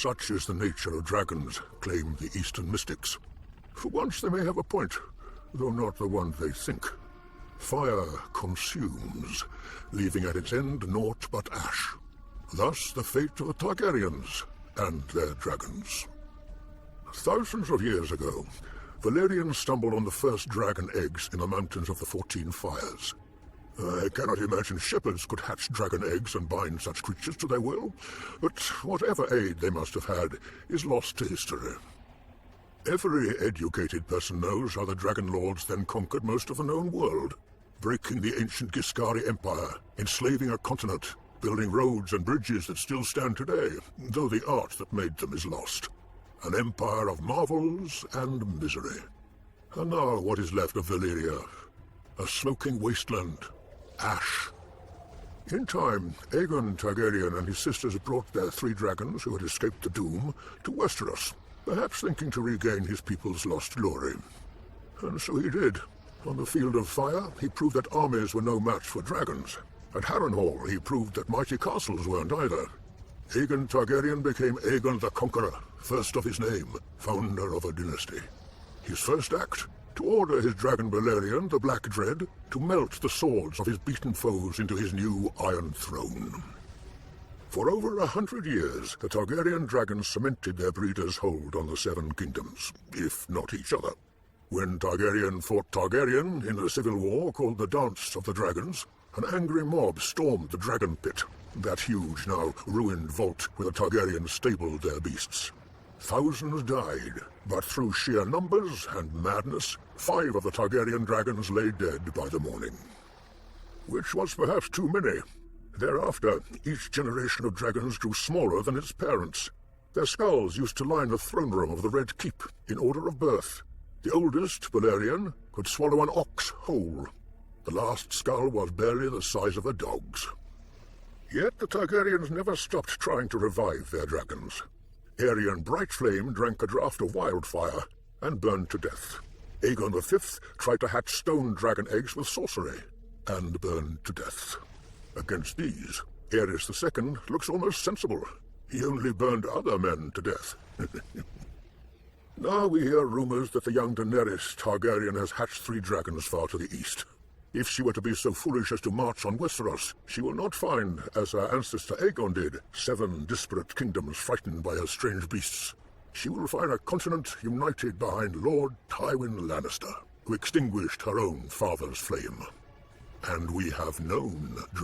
Such is the nature of dragons, claim the Eastern mystics. For once they may have a point, though not the one they think. Fire consumes, leaving at its end naught but ash. Thus the fate of the Targaryens and their dragons. Thousands of years ago, Valyrian stumbled on the first dragon eggs in the mountains of the 14 Fires. I cannot imagine shepherds could hatch dragon eggs and bind such creatures to their will, but whatever aid they must have had is lost to history. Every educated person knows how the Dragon Lords then conquered most of the known world, breaking the ancient Giscari Empire, enslaving a continent, building roads and bridges that still stand today, though the art that made them is lost. An empire of marvels and misery. And now what is left of Valyria? A smoking wasteland. Ash. In time, Aegon Targaryen and his sisters brought their 3 dragons who had escaped the doom to Westeros, perhaps thinking to regain his people's lost glory. And so he did. On the field of fire, he proved that armies were no match for dragons. At Harrenhal, he proved that mighty castles weren't either. Aegon Targaryen became Aegon the Conqueror, first of his name, founder of a dynasty. His first act? To order his dragon Balerion, the Black Dread, to melt the swords of his beaten foes into his new Iron Throne. For over 100 years, the Targaryen dragons cemented their breeders' hold on the 7 kingdoms, if not each other. When Targaryen fought Targaryen in a civil war called the Dance of the Dragons, an angry mob stormed the Dragon Pit, that huge, now ruined vault where the Targaryens stabled their beasts. Thousands died, but through sheer numbers and madness, 5 of the Targaryen dragons lay dead by the morning. Which was perhaps too many. Thereafter, each generation of dragons grew smaller than its parents. Their skulls used to line the throne room of the Red Keep in order of birth. The oldest, Balerion, could swallow an ox whole. The last skull was barely the size of a dog's. Yet the Targaryens never stopped trying to revive their dragons. Aerion Brightflame drank a draught of wildfire and burned to death. Aegon V tried to hatch stone dragon eggs with sorcery and burned to death. Against these, Aerys II looks almost sensible. He only burned other men to death. Now we hear rumors that the young Daenerys Targaryen has hatched 3 dragons far to the east. If she were to be so foolish as to march on Westeros, she will not find, as her ancestor Aegon did, 7 disparate kingdoms frightened by her strange beasts. She will find a continent united behind Lord Tywin Lannister, who extinguished her own father's flame. And we have known dragons.